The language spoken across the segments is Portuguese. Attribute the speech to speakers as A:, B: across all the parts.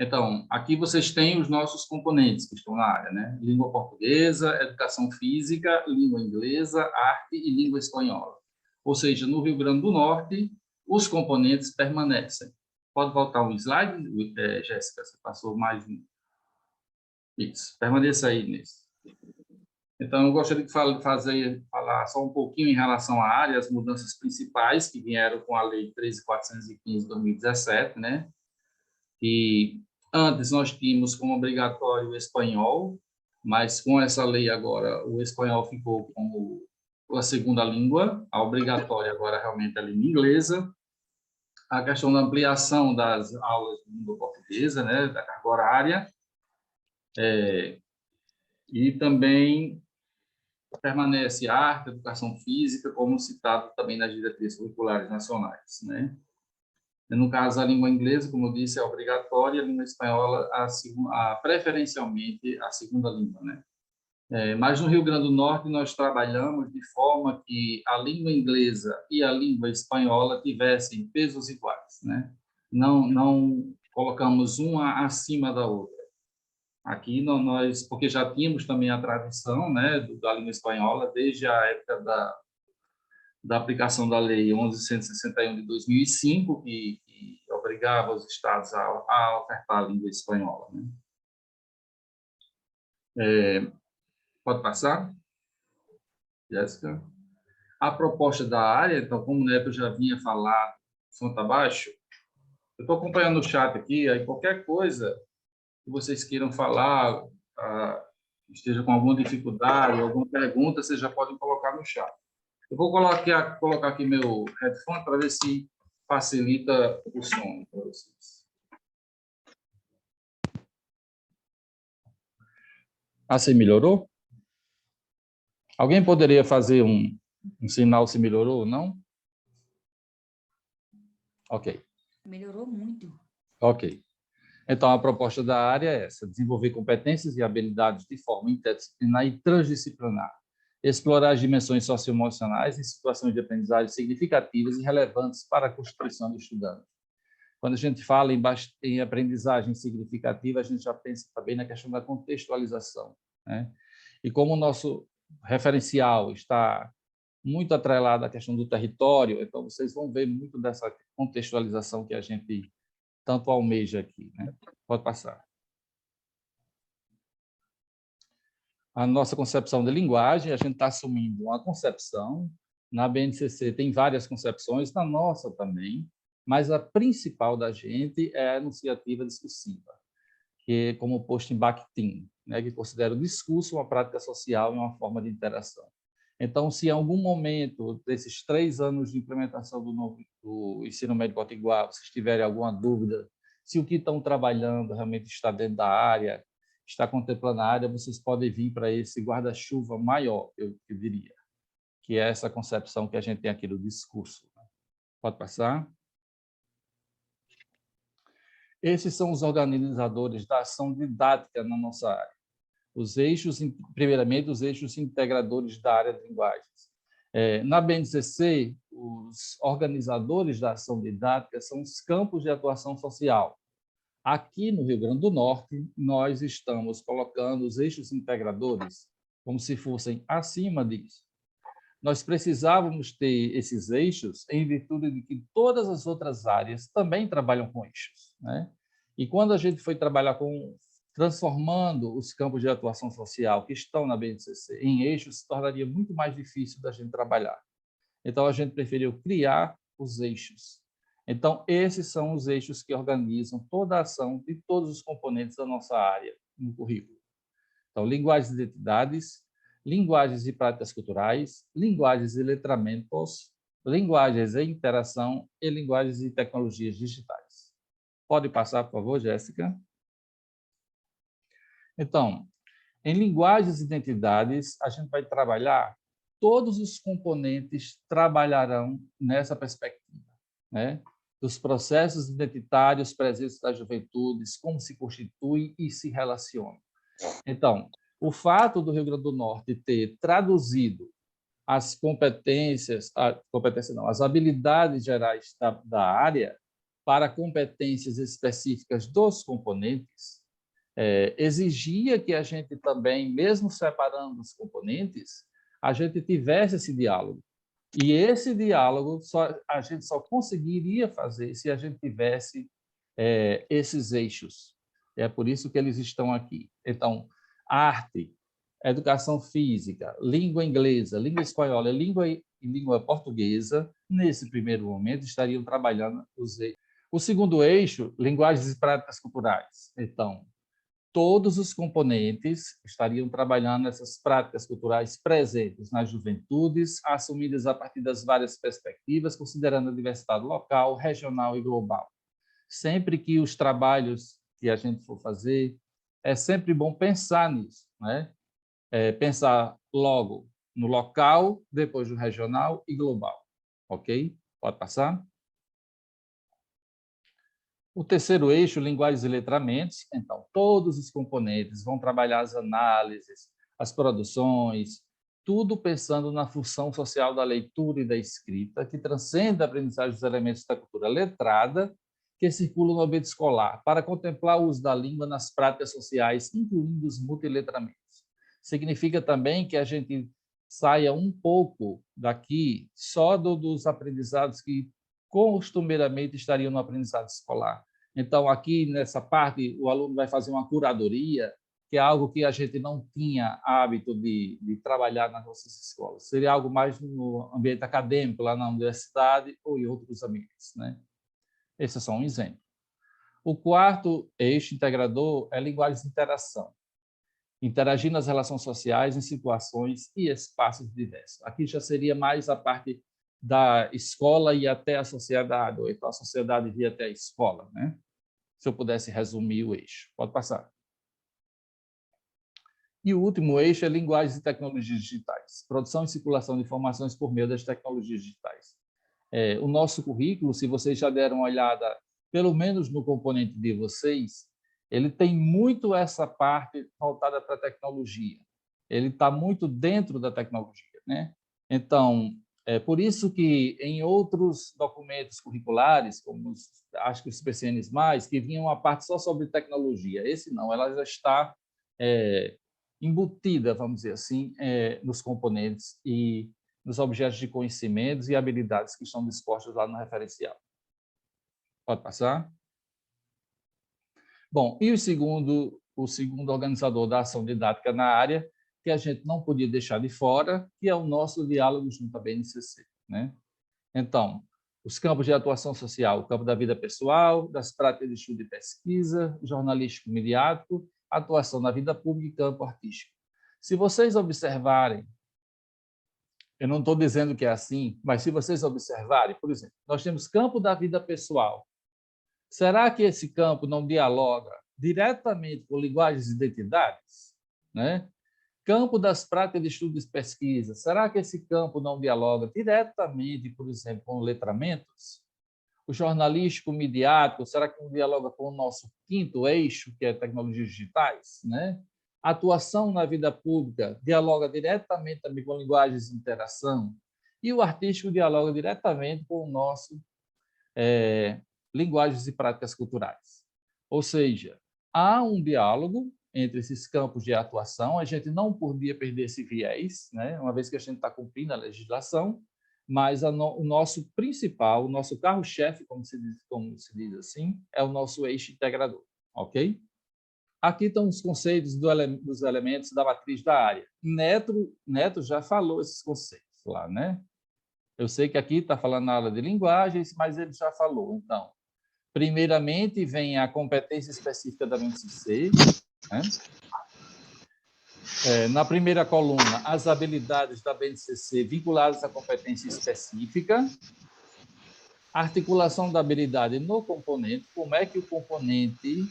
A: Então, aqui vocês têm os nossos componentes que estão na área, né? Língua portuguesa, educação física, língua inglesa, arte e língua espanhola. Ou seja, no Rio Grande do Norte, os componentes permanecem. Pode voltar um slide, Jéssica? Você passou mais um. Isso, permaneça aí nesse. Então, eu gostaria de falar só um pouquinho em relação à área, as mudanças principais que vieram com a Lei 13.415 de 2017, né? E antes nós tínhamos como obrigatório o espanhol, mas com essa lei agora o espanhol ficou como a segunda língua, a obrigatória agora realmente é a língua inglesa. A questão da ampliação das aulas de língua portuguesa, né, da carga horária, e também permanece arte, educação física, como citado também nas diretrizes curriculares nacionais, né? No caso, a língua inglesa, como eu disse, é obrigatória, a língua espanhola, preferencialmente, a segunda língua, né? Mas no Rio Grande do Norte, nós trabalhamos de forma que a língua inglesa e a língua espanhola tivessem pesos iguais, né? Não colocamos uma acima da outra. Aqui, nós, porque já tínhamos também a tradição, né, da língua espanhola, desde a época da aplicação da Lei 11.161 de 2005, que obrigava os estados a ofertar a língua espanhola, né? Pode passar, Jéssica? A proposta da área, então, como o Neto já vinha falar, fonte abaixo, eu estou acompanhando o chat aqui, aí qualquer coisa que vocês queiram falar, esteja com alguma dificuldade, alguma pergunta, vocês já podem colocar no chat. Eu vou colocar aqui meu headphone para ver se facilita o som para vocês. Assim melhorou? Alguém poderia fazer um sinal se melhorou ou não? Ok.
B: Melhorou muito.
A: Ok. Então, a proposta da área é essa: desenvolver competências e habilidades de forma interdisciplinar e transdisciplinar, explorar as dimensões socioemocionais em situações de aprendizagem significativas e relevantes para a constituição do estudante. Quando a gente fala em aprendizagem significativa, a gente já pensa também na questão da contextualização, né? E como o nosso referencial está muito atrelado à questão do território, então vocês vão ver muito dessa contextualização que a gente tanto almeja aqui, né? Pode passar. A nossa concepção de linguagem, a gente está assumindo uma concepção, na BNCC tem várias concepções, na nossa também, mas a principal da gente é a enunciativa discursiva, que é como posto em Bakhtin, né, que considera o discurso uma prática social e uma forma de interação. Então, se em algum momento desses 3 anos de implementação do ensino médio potiguar, vocês tiverem alguma dúvida, se o que estão trabalhando realmente está dentro da área, está contemplando a área, vocês podem vir para esse guarda-chuva maior, eu diria, que é essa concepção que a gente tem aqui do discurso. Pode passar? Esses são os organizadores da ação didática na nossa área. Primeiramente, os eixos integradores da área de linguagens. Na BNCC, os organizadores da ação didática são os campos de atuação social. Aqui no Rio Grande do Norte, nós estamos colocando os eixos integradores como se fossem acima disso. Nós precisávamos ter esses eixos em virtude de que todas as outras áreas também trabalham com eixos, né? E quando a gente foi trabalhar transformando os campos de atuação social que estão na BNCC em eixos, se tornaria muito mais difícil da gente trabalhar. Então, a gente preferiu criar os eixos. Então, esses são os eixos que organizam toda a ação de todos os componentes da nossa área no currículo. Então, linguagens e identidades, linguagens e práticas culturais, linguagens e letramentos, linguagens e interação e linguagens e tecnologias digitais. Pode passar, por favor, Jéssica? Então, em linguagens e identidades, a gente vai trabalhar, todos os componentes trabalharão nessa perspectiva, né? Dos processos identitários presentes das juventudes, como se constituem e se relacionam. Então, o fato do Rio Grande do Norte ter traduzido as as habilidades gerais da área para competências específicas dos componentes, exigia que a gente também, mesmo separando os componentes, a gente tivesse esse diálogo. E esse diálogo a gente só conseguiria fazer se a gente tivesse esses eixos. É por isso que eles estão aqui. Então, arte, educação física, língua inglesa, língua espanhola e língua portuguesa, nesse primeiro momento, estariam trabalhando os eixos. O segundo eixo, linguagens e práticas culturais. Então, todos os componentes estariam trabalhando nessas práticas culturais presentes nas juventudes, assumidas a partir das várias perspectivas, considerando a diversidade local, regional e global. Sempre que os trabalhos que a gente for fazer, é sempre bom pensar nisso, né? Pensar logo no local, depois no regional e global, ok? Pode passar? O terceiro eixo, linguagens e letramentos. Então, todos os componentes vão trabalhar as análises, as produções, tudo pensando na função social da leitura e da escrita, que transcende a aprendizagem dos elementos da cultura letrada, que circulam no ambiente escolar, para contemplar o uso da língua nas práticas sociais, incluindo os multiletramentos. Significa também que a gente saia um pouco daqui só dos aprendizados que costumeiramente estariam no aprendizado escolar. Então, aqui nessa parte, o aluno vai fazer uma curadoria, que é algo que a gente não tinha hábito de trabalhar nas nossas escolas. Seria algo mais no ambiente acadêmico, lá na universidade ou em outros ambientes, né? Esse é só um exemplo. O quarto eixo integrador é linguagens de interação. Interagir nas relações sociais em situações e espaços diversos. Aqui já seria mais a parte da escola e até a sociedade, ou então a sociedade via até a escola, né? Se eu pudesse resumir o eixo. Pode passar. E o último eixo é linguagens e tecnologias digitais. Produção e circulação de informações por meio das tecnologias digitais. O nosso currículo, se vocês já deram uma olhada, pelo menos no componente de vocês, ele tem muito essa parte voltada para a tecnologia. Ele está muito dentro da tecnologia, né? Então, é por isso que em outros documentos curriculares, como acho que os PCNs+, que vinha uma parte só sobre tecnologia, esse não, ela já está embutida, vamos dizer assim, nos componentes e nos objetos de conhecimentos e habilidades que estão dispostos lá no referencial. Pode passar? Bom, e o segundo organizador da ação didática na área, que a gente não podia deixar de fora, que é o nosso diálogo junto à BNCC, né? Então, os campos de atuação social, o campo da vida pessoal, das práticas de estudo e pesquisa, jornalístico midiático, atuação na vida pública e campo artístico. Se vocês observarem, eu não estou dizendo que é assim, mas se vocês observarem, por exemplo, nós temos campo da vida pessoal. Será que esse campo não dialoga diretamente com linguagens e identidades, né? Campo das práticas de estudo e pesquisa. Será que esse campo não dialoga diretamente, por exemplo, com letramentos? O jornalístico midiático, será que não dialoga com o nosso quinto eixo, que é tecnologias digitais, né? A atuação na vida pública dialoga diretamente também com linguagens de interação. E o artístico dialoga diretamente com o nosso linguagens e práticas culturais. Ou seja, há um diálogo entre esses campos de atuação, a gente não podia perder esse viés, né? Uma vez que a gente está cumprindo a legislação, mas o nosso principal, o nosso carro-chefe, como se diz assim, é o nosso eixo integrador, ok? Aqui estão os conceitos dos elementos da matriz da área. Neto já falou esses conceitos lá, né? Eu sei que aqui está falando na aula de linguagens, mas ele já falou. Então, primeiramente, vem a competência específica da BNCC, né? Na primeira coluna, as habilidades da BNCC vinculadas à competência específica, articulação da habilidade no componente, como é que o componente,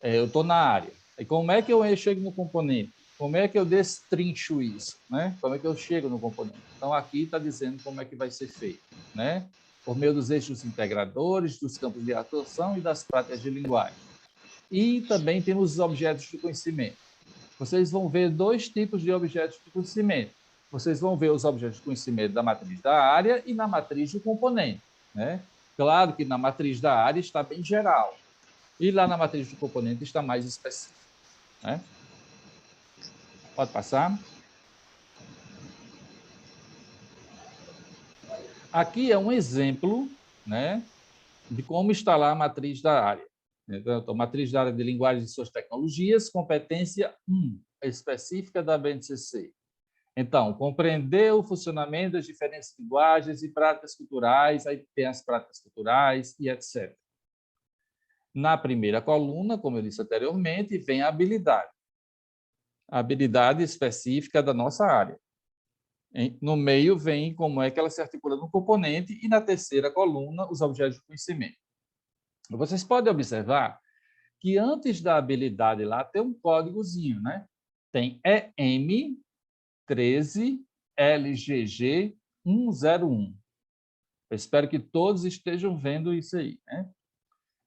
A: eu estou na área, e como é que eu chego no componente? Como é que eu destrincho isso, né? Como é que eu chego no componente? Então, aqui está dizendo como é que vai ser feito, né? Por meio dos eixos integradores, dos campos de atuação e das práticas de linguagem. E também temos os objetos de conhecimento. Vocês vão ver dois tipos de objetos de conhecimento. Vocês vão ver os objetos de conhecimento da matriz da área e na matriz do componente, né? Claro que na matriz da área está bem geral, e lá na matriz do componente está mais específico, né? Pode passar. Aqui é um exemplo, né, de como instalar a matriz da área. Então, matriz da área de linguagem e suas tecnologias, competência 1, específica da BNCC. Então, compreender o funcionamento das diferentes linguagens e práticas culturais, aí tem as práticas culturais e etc. Na primeira coluna, como eu disse anteriormente, vem a habilidade específica da nossa área. No meio vem como é que ela se articula no componente e na terceira coluna, os objetos de conhecimento. Vocês podem observar que antes da habilidade lá tem um códigozinho, né? Tem EM13LGG101. Eu espero que todos estejam vendo isso aí, né?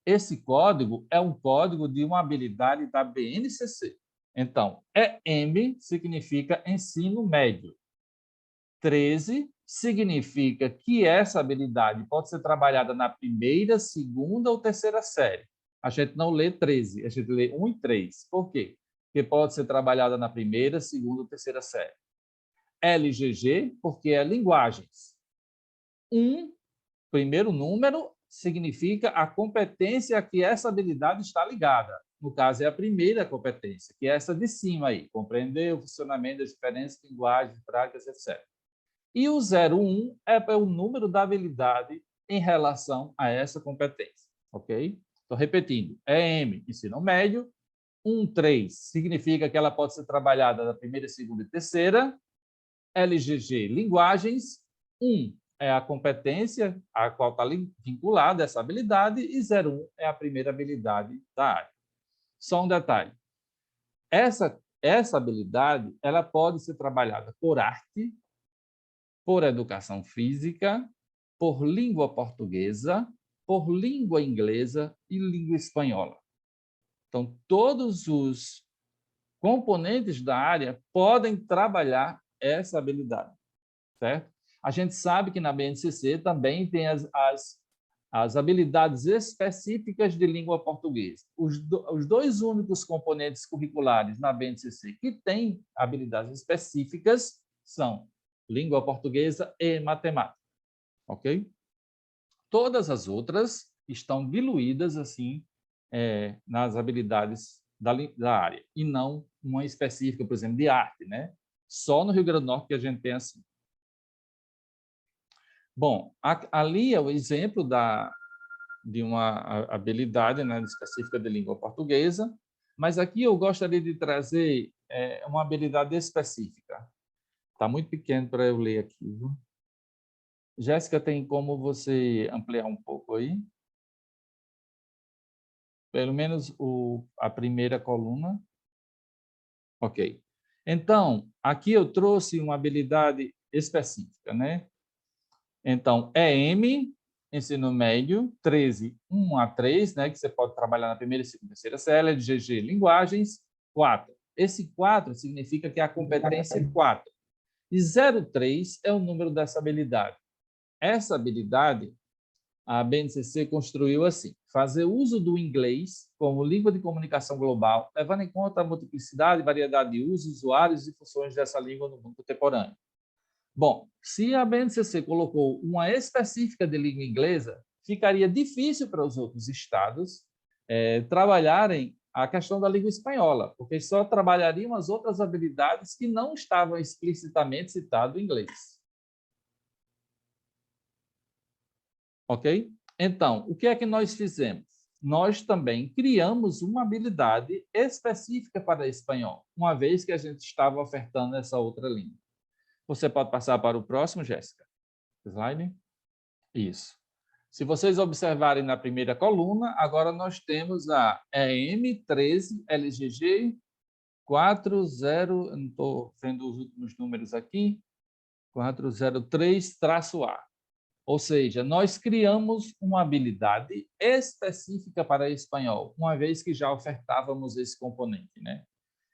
A: Esse código é um código de uma habilidade da BNCC. Então, EM significa ensino médio. 13 significa que essa habilidade pode ser trabalhada na primeira, segunda ou terceira série. A gente não lê 13, a gente lê 1 e 3. Por quê? Porque pode ser trabalhada na primeira, segunda ou terceira série. LGG, porque é linguagens. Primeiro número, significa a competência a que essa habilidade está ligada. No caso, é a primeira competência, que é essa de cima aí, compreender o funcionamento das diferentes linguagens, práticas, etc. E o 01 é o número da habilidade em relação a essa competência, ok? Estou repetindo, EM, ensino médio, 13 significa que ela pode ser trabalhada na primeira, segunda e terceira, LGG, linguagens, 1 é a competência a qual está vinculada essa habilidade e 01 é a primeira habilidade da área. Só um detalhe, essa habilidade ela pode ser trabalhada por arte, por educação física, por língua portuguesa, por língua inglesa e língua espanhola. Então, todos os componentes da área podem trabalhar essa habilidade, certo? A gente sabe que na BNCC também tem as habilidades específicas de língua portuguesa. Os dois únicos componentes curriculares na BNCC que têm habilidades específicas são língua portuguesa e matemática, ok? Todas as outras estão diluídas assim nas habilidades da área e não uma específica, por exemplo, de arte, né? Só no Rio Grande do Norte que a gente tem assim. Bom, ali é o exemplo de uma habilidade, né, específica de língua portuguesa, mas aqui eu gostaria de trazer uma habilidade específica. Está muito pequeno para eu ler aqui. Viu? Jéssica, tem como você ampliar um pouco aí? Pelo menos a primeira coluna. Ok. Então, aqui eu trouxe uma habilidade específica, né? Então, EM, ensino médio, 13, 1 a 3, né? Que você pode trabalhar na primeira, segunda e terceira série, de GG, linguagens, 4. Esse 4 significa que é a competência 4. E 03 é o número dessa habilidade. Essa habilidade, a BNCC construiu assim: fazer uso do inglês como língua de comunicação global, levando em conta a multiplicidade e variedade de usos, usuários e funções dessa língua no mundo contemporâneo. Bom, se a BNCC colocou uma específica de língua inglesa, ficaria difícil para os outros estados trabalharem a questão da língua espanhola, porque só trabalhariam as outras habilidades que não estavam explicitamente citado em inglês. Ok? Então, o que é que nós fizemos? Nós também criamos uma habilidade específica para espanhol, uma vez que a gente estava ofertando essa outra língua. Você pode passar para o próximo, Jéssica? Slide? Isso. Se vocês observarem na primeira coluna, agora nós temos a EM13 LGG 40, não estou vendo os últimos números aqui, 403-A. Ou seja, nós criamos uma habilidade específica para espanhol, uma vez que já ofertávamos esse componente, né?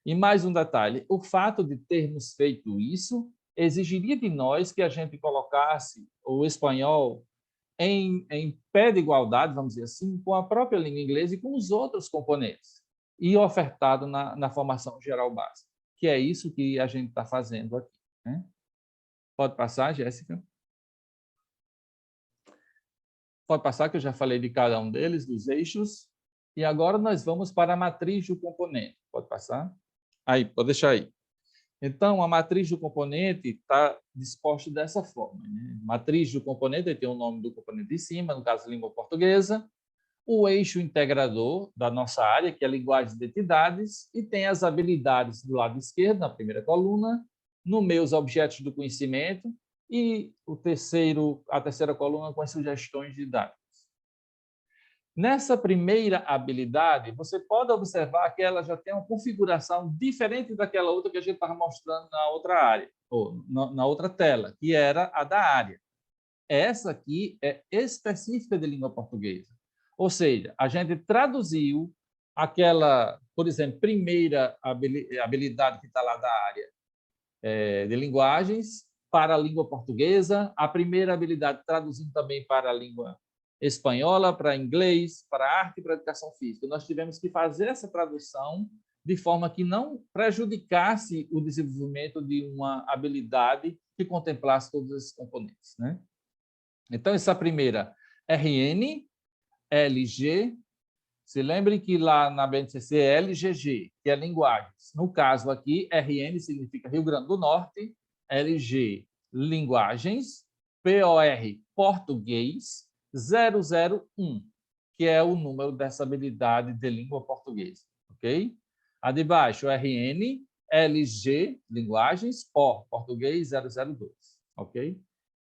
A: E mais um detalhe, o fato de termos feito isso exigiria de nós que a gente colocasse o espanhol em pé de igualdade, vamos dizer assim, com a própria língua inglesa e com os outros componentes, e ofertado na formação geral básica, que é isso que a gente está fazendo aqui, né? Pode passar, Jéssica? Pode passar, que eu já falei de cada um deles, dos eixos. E agora nós vamos para a matriz do componente. Pode passar? Aí, pode deixar aí. Então, a matriz do componente está disposta dessa forma, né? Matriz do componente tem o nome do componente em cima, no caso, língua portuguesa. O eixo integrador da nossa área, que é a linguagem de identidades, e tem as habilidades do lado esquerdo, na primeira coluna, no meio os objetos do conhecimento, e a terceira coluna com as sugestões didáticas. Nessa primeira habilidade, você pode observar que ela já tem uma configuração diferente daquela outra que a gente estava mostrando na outra área, ou na outra tela, que era a da área. Essa aqui é específica de língua portuguesa. Ou seja, a gente traduziu aquela, por exemplo, primeira habilidade que está lá da área de linguagens para a língua portuguesa, a primeira habilidade traduzindo também para a língua espanhola, para inglês, para arte e para educação física. Nós tivemos que fazer essa tradução de forma que não prejudicasse o desenvolvimento de uma habilidade que contemplasse todos esses componentes, né? Então, essa primeira, RN, LG, se lembre que lá na BNCC é LGG, que é linguagens. No caso aqui, RN significa Rio Grande do Norte, LG, linguagens, POR, português, 001, que é o número dessa habilidade de língua portuguesa, ok? A de baixo, RN, LG, linguagens, POR, português, 002, ok?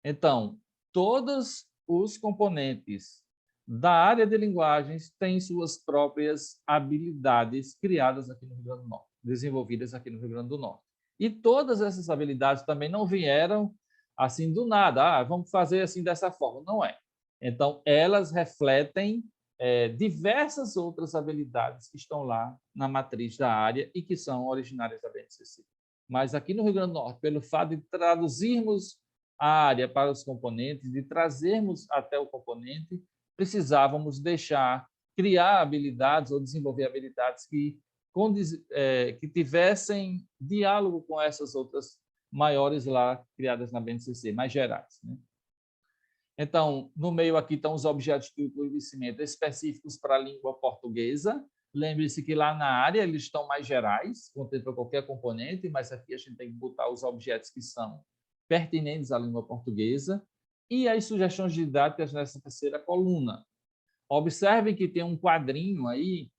A: Então, todos os componentes da área de linguagens têm suas próprias habilidades criadas aqui no Rio Grande do Norte, desenvolvidas aqui no Rio Grande do Norte. E todas essas habilidades também não vieram assim do nada. Vamos fazer assim dessa forma. Não é. Então, elas refletem diversas outras habilidades que estão lá na matriz da área e que são originárias da BNCC. Mas aqui no Rio Grande do Norte, pelo fato de traduzirmos a área para os componentes, de trazermos até o componente, precisávamos criar habilidades ou desenvolver habilidades que tivessem diálogo com essas outras maiores lá criadas na BNCC, mais gerais, né? Então, no meio aqui estão os objetos de conhecimento específicos para a língua portuguesa. Lembre-se que lá na área eles estão mais gerais, contempla qualquer componente, mas aqui a gente tem que botar os objetos que são pertinentes à língua portuguesa e as sugestões didáticas nessa terceira coluna. Observem que tem um quadrinho aí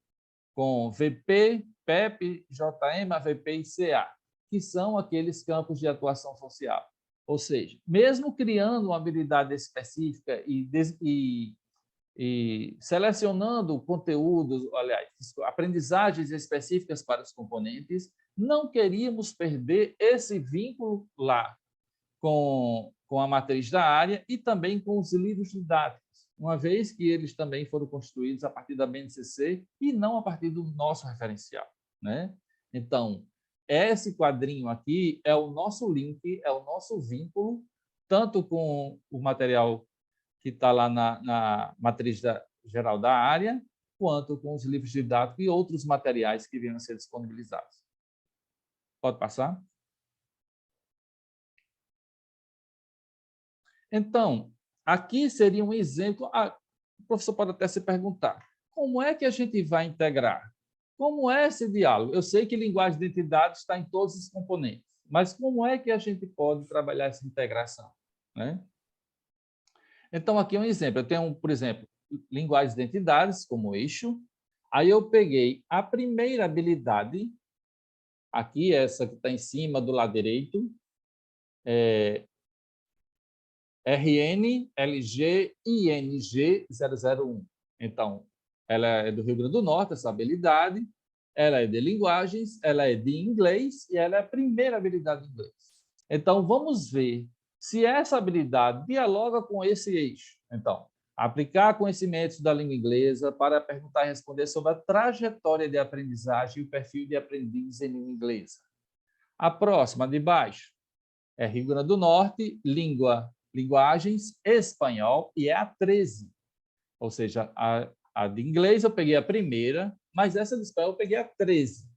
A: com VP, PEP, JM, AVP e CA, que são aqueles campos de atuação social. Ou seja, mesmo criando uma habilidade específica e selecionando conteúdos, aliás, aprendizagens específicas para os componentes, não queríamos perder esse vínculo lá com a matriz da área e também com os livros didáticos, uma vez que eles também foram construídos a partir da BNCC e não a partir do nosso referencial, né? Então, esse quadrinho aqui é o nosso link, é o nosso vínculo, tanto com o material que está lá na matriz geral da área, quanto com os livros didáticos e outros materiais que venham a ser disponibilizados. Pode passar? Então, aqui seria um exemplo. O professor pode até se perguntar, como é que a gente vai integrar? Como é esse diálogo? Eu sei que linguagem de identidade está em todos os componentes, mas como é que a gente pode trabalhar essa integração, né? Então, aqui é um exemplo. Eu tenho, por exemplo, linguagens de identidades como eixo. Aí eu peguei a primeira habilidade, aqui, essa que está em cima do lado direito, RN, LG, ING 001. Então, ela é do Rio Grande do Norte, essa habilidade, ela é de linguagens, ela é de inglês e ela é a primeira habilidade de inglês. Então, vamos ver se essa habilidade dialoga com esse eixo. Então, aplicar conhecimentos da língua inglesa para perguntar e responder sobre a trajetória de aprendizagem e o perfil de aprendiz em língua inglesa. A próxima, de baixo, é Rio Grande do Norte, língua linguagens, espanhol, e é a 13. Ou seja, a de inglês eu peguei a primeira, mas essa de espanhol eu peguei a 13.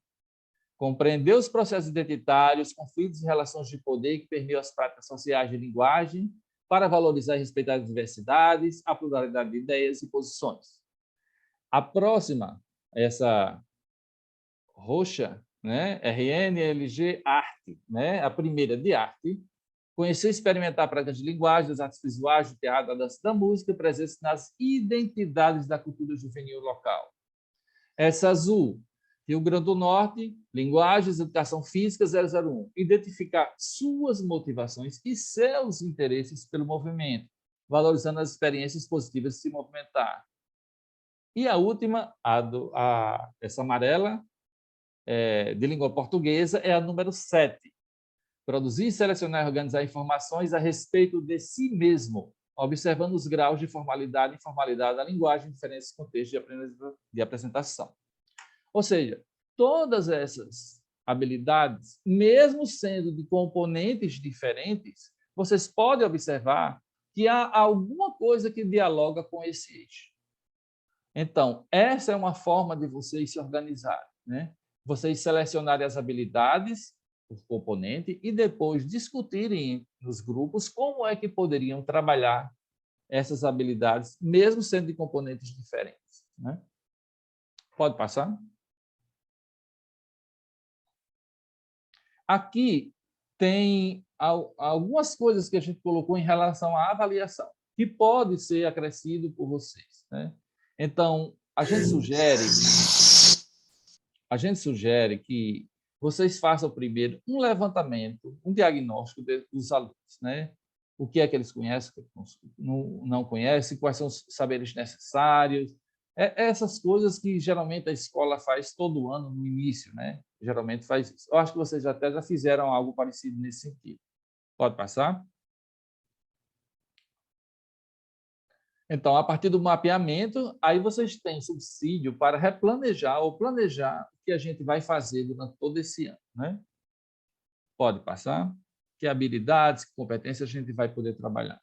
A: Compreender os processos identitários, conflitos e relações de poder que permeiam as práticas sociais de linguagem para valorizar e respeitar as diversidades, a pluralidade de ideias e posições. A próxima, essa roxa, né? RNLG Arte, né? A primeira de arte. Conhecer e experimentar práticas de linguagem, das artes visuais, do teatro, da dança, da música, presentes nas identidades da cultura juvenil local. Essa azul, Rio Grande do Norte, Linguagens, Educação Física 001. Identificar suas motivações e seus interesses pelo movimento, valorizando as experiências positivas de se movimentar. E a última, essa amarela, de língua portuguesa, é a número 7. Produzir, selecionar e organizar informações a respeito de si mesmo, observando os graus de formalidade e informalidade da linguagem em diferentes contextos de apresentação. Ou seja, todas essas habilidades, mesmo sendo de componentes diferentes, vocês podem observar que há alguma coisa que dialoga com esse eixo. Então, essa é uma forma de vocês se organizarem, né? Vocês selecionarem as habilidades, o componente, e depois discutirem nos grupos como é que poderiam trabalhar essas habilidades, mesmo sendo de componentes diferentes, né? Pode passar? Aqui tem algumas coisas que a gente colocou em relação à avaliação, que pode ser acrescido por vocês, né? Então, a gente sugere que vocês façam primeiro um levantamento, um diagnóstico dos alunos, né? O que é que eles conhecem, o que não conhecem, quais são os saberes necessários, essas coisas que geralmente a escola faz todo ano no início, né? Geralmente faz isso. Eu acho que vocês até já fizeram algo parecido nesse sentido. Pode passar? Então, a partir do mapeamento, aí vocês têm subsídio para replanejar ou planejar o que a gente vai fazer durante todo esse ano, né? Pode passar? Que habilidades, que competências a gente vai poder trabalhar.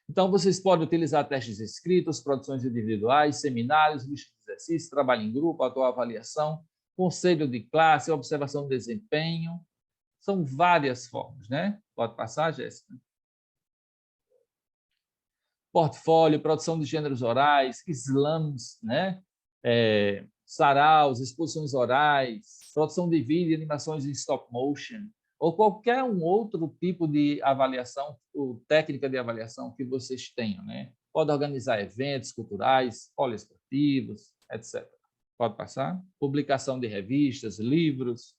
A: Então, vocês podem utilizar testes escritos, produções individuais, seminários, listas de exercícios, trabalho em grupo, autoavaliação, conselho de classe, observação do desempenho. São várias formas, né? Pode passar, Jéssica? Portfólio, produção de gêneros orais, slams, né? Saraus, exposições orais, produção de vídeo, animações em stop motion, ou qualquer um outro tipo de avaliação, ou técnica de avaliação que vocês tenham, né? Pode organizar eventos culturais, poliesportivos, etc. Pode passar? Publicação de revistas, livros.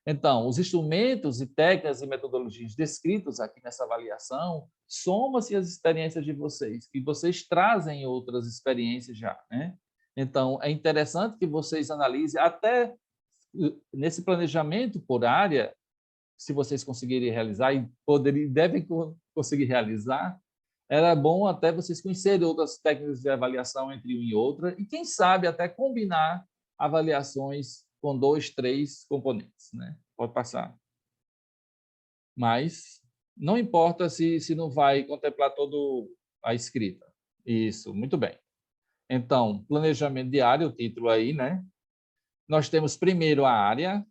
A: Então, os instrumentos e técnicas e metodologias descritos aqui nessa avaliação soma-se às experiências de vocês, que vocês trazem outras experiências já, né? Então, é interessante que vocês analisem até nesse planejamento por área, se vocês conseguirem realizar e devem conseguir realizar, era bom até vocês conhecerem outras técnicas de avaliação entre uma e outra e, quem sabe, até combinar avaliações com 2, 3 componentes, né? Pode passar. Mas não importa se não vai contemplar toda a escrita. Isso, muito bem. Então, planejamento diário, o título aí, né? Nós temos primeiro a área,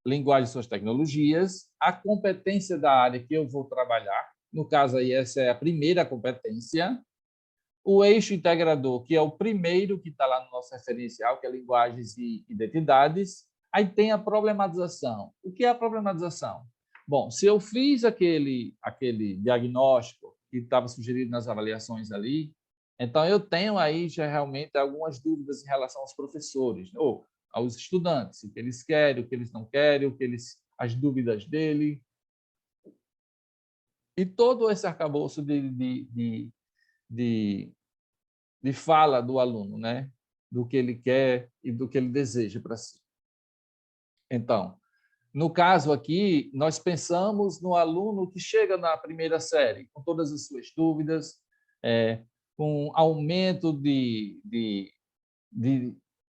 A: linguagem e suas tecnologias, a competência da área que eu vou trabalhar. No caso aí, essa é a primeira competência. O eixo integrador, que é o primeiro que está lá no nosso referencial, que é linguagens e identidades. Aí tem a problematização. O que é a problematização? Bom, se eu fiz aquele diagnóstico que estava sugerido nas avaliações ali, então eu tenho aí já realmente algumas dúvidas em relação aos professores, ou aos estudantes, o que eles querem, o que eles não querem, as dúvidas dele. E todo esse arcabouço de fala do aluno, né? Do que ele quer e do que ele deseja para si. Então, no caso aqui, nós pensamos no aluno que chega na primeira série, com todas as suas dúvidas, com aumento de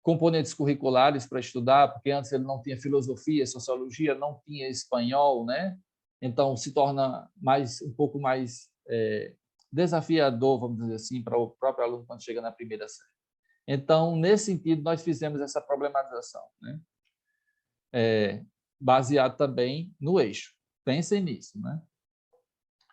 A: componentes curriculares para estudar, porque antes ele não tinha filosofia, sociologia, não tinha espanhol, né? Então, se torna um pouco mais desafiador, vamos dizer assim, para o próprio aluno quando chega na primeira série. Então, nesse sentido, nós fizemos essa problematização, né? Baseado também no eixo. Pensem nisso, né?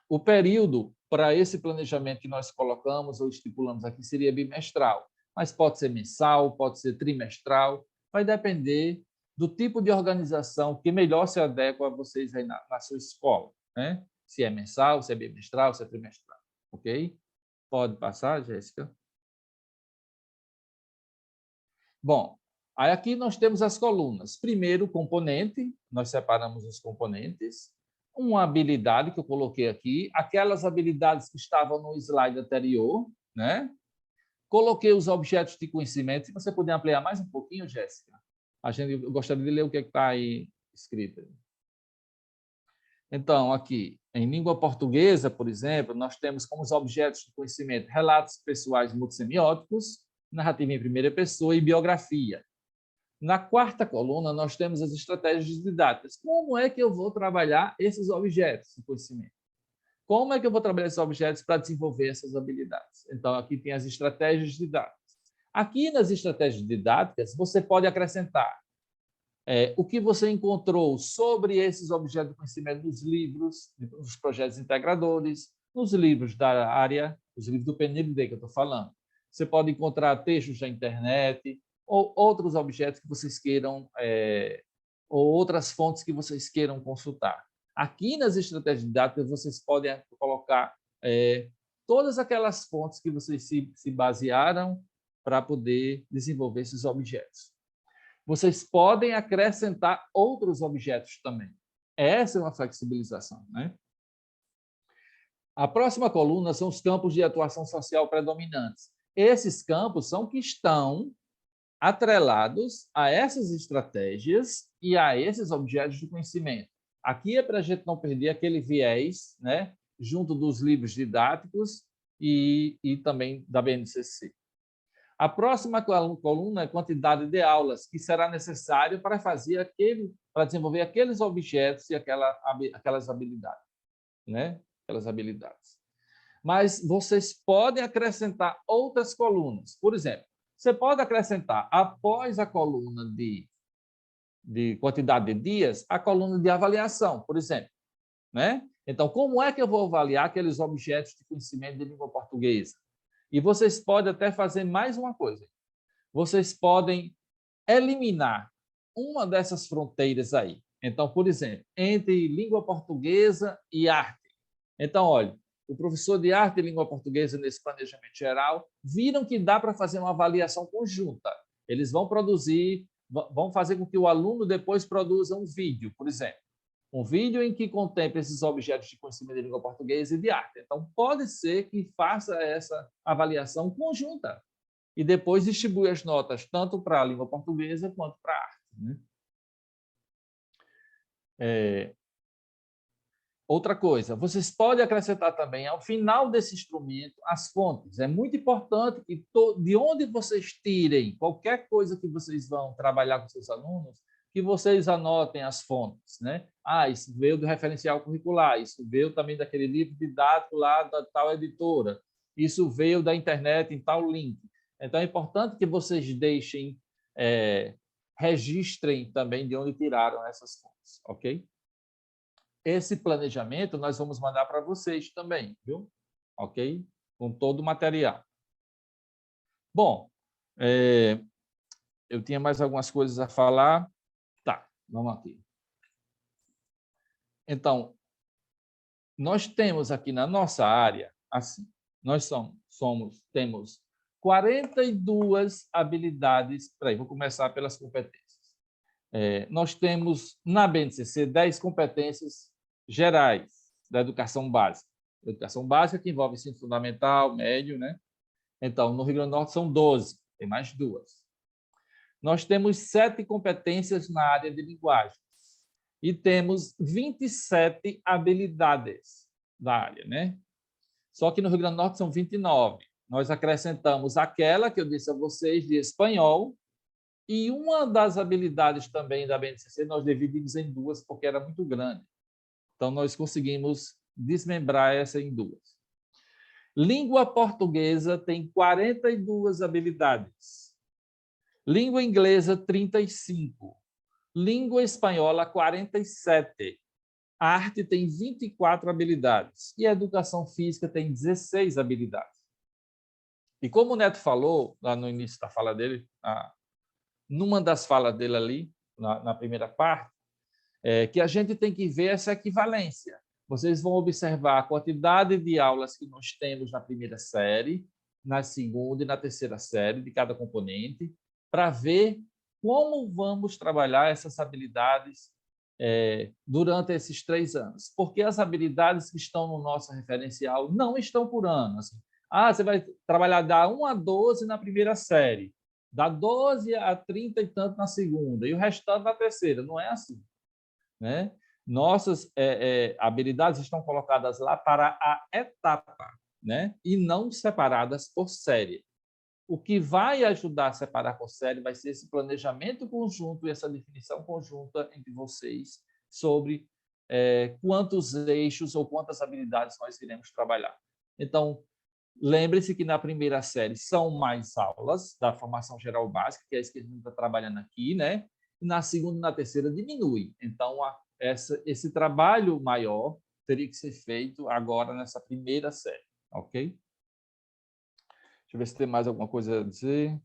A: O período para esse planejamento que nós colocamos ou estipulamos aqui seria bimestral, mas pode ser mensal, pode ser trimestral, vai depender do tipo de organização que melhor se adequa a vocês aí na sua escola, né? Se é mensal, se é bimestral, se é trimestral, ok? Pode passar, Jéssica? Bom, aí aqui nós temos as colunas. Primeiro, componente, nós separamos os componentes. Uma habilidade que eu coloquei aqui, aquelas habilidades que estavam no slide anterior, né? Coloquei os objetos de conhecimento. Se você puder ampliar mais um pouquinho, Jéssica, eu gostaria de ler o que está aí escrito. Então, aqui, em língua portuguesa, por exemplo, nós temos como os objetos de conhecimento relatos pessoais multissemióticos, narrativa em primeira pessoa e biografia. Na quarta coluna, nós temos as estratégias didáticas. Como é que eu vou trabalhar esses objetos de conhecimento? Como é que eu vou trabalhar esses objetos para desenvolver essas habilidades? Então, aqui tem as estratégias didáticas. Aqui nas estratégias didáticas, você pode acrescentar o que você encontrou sobre esses objetos de conhecimento nos livros, nos projetos integradores, nos livros da área, os livros do PNLD que eu estou falando. Você pode encontrar textos da internet ou outros objetos que vocês queiram, ou outras fontes que vocês queiram consultar. Aqui nas estratégias didáticas, vocês podem colocar todas aquelas fontes que vocês se basearam para poder desenvolver esses objetos. Vocês podem acrescentar outros objetos também. Essa é uma flexibilização, né? A próxima coluna são os campos de atuação social predominantes. Esses campos são que estão atrelados a essas estratégias e a esses objetos de conhecimento. Aqui é para a gente não perder aquele viés, né, junto dos livros didáticos e também da BNCC. A próxima coluna é quantidade de aulas que será necessário para para desenvolver aqueles objetos e aquelas habilidades, né? Aquelas habilidades. Mas vocês podem acrescentar outras colunas. Por exemplo, você pode acrescentar, após a coluna de quantidade de dias, a coluna de avaliação, por exemplo, né? Então, como é que eu vou avaliar aqueles objetos de conhecimento de língua portuguesa? E vocês podem até fazer mais uma coisa. Vocês podem eliminar uma dessas fronteiras aí. Então, por exemplo, entre língua portuguesa e arte. Então, olha, o professor de arte e língua portuguesa, nesse planejamento geral, viram que dá para fazer uma avaliação conjunta. Eles vão fazer com que o aluno depois produza um vídeo, por exemplo. Um vídeo em que contemple esses objetos de conhecimento de língua portuguesa e de arte. Então, pode ser que faça essa avaliação conjunta e depois distribui as notas tanto para a língua portuguesa quanto para a arte, né? Outra coisa, vocês podem acrescentar também, ao final desse instrumento, as fontes. É muito importante que de onde vocês tirem qualquer coisa que vocês vão trabalhar com seus alunos, que vocês anotem as fontes, né? Ah, isso veio do referencial curricular, isso veio também daquele livro didático lá da tal editora, isso veio da internet em tal link. Então, é importante que vocês deixem, registrem também de onde tiraram essas fontes, ok? Esse planejamento nós vamos mandar para vocês também, viu? Ok? Com todo o material. Bom, eu tinha mais algumas coisas a falar. Tá, vamos aqui. Então, nós temos aqui na nossa área, assim, nós temos 42 habilidades. Peraí, vou começar pelas competências. Nós temos, na BNCC, 10 competências gerais da educação básica. Educação básica que envolve ensino fundamental, médio, né? Então, no Rio Grande do Norte são 12, tem mais 2. Nós temos 7 competências na área de linguagens e temos 27 habilidades da área, né? Só que no Rio Grande do Norte são 29. Nós acrescentamos aquela que eu disse a vocês de espanhol e uma das habilidades também da BNCC nós dividimos em 2 porque era muito grande. Então, nós conseguimos desmembrar essa em duas. Língua portuguesa tem 42 habilidades. Língua inglesa, 35. Língua espanhola, 47. A arte tem 24 habilidades. E a educação física tem 16 habilidades. E como o Neto falou, lá no início da fala dele, numa das falas dele ali, na primeira parte, que a gente tem que ver essa equivalência. Vocês vão observar a quantidade de aulas que nós temos na primeira série, na segunda e na terceira série de cada componente, para ver como vamos trabalhar essas habilidades durante esses 3 anos. Porque as habilidades que estão no nosso referencial não estão por ano. Assim, você vai trabalhar da 1 a 12 na primeira série, da 12 a 30 e tanto na segunda, e o restante na terceira. Não é assim, né? Nossas habilidades estão colocadas lá para a etapa, né? E não separadas por série. O que vai ajudar a separar por série vai ser esse planejamento conjunto e essa definição conjunta entre vocês sobre quantos eixos ou quantas habilidades nós iremos trabalhar. Então, lembre-se que na primeira série são mais aulas da formação geral básica, que é isso que a gente está trabalhando aqui, né? E na segunda e na terceira diminui. Então, esse trabalho maior teria que ser feito agora nessa primeira série, ok? Deixa eu ver se tem mais alguma coisa a dizer.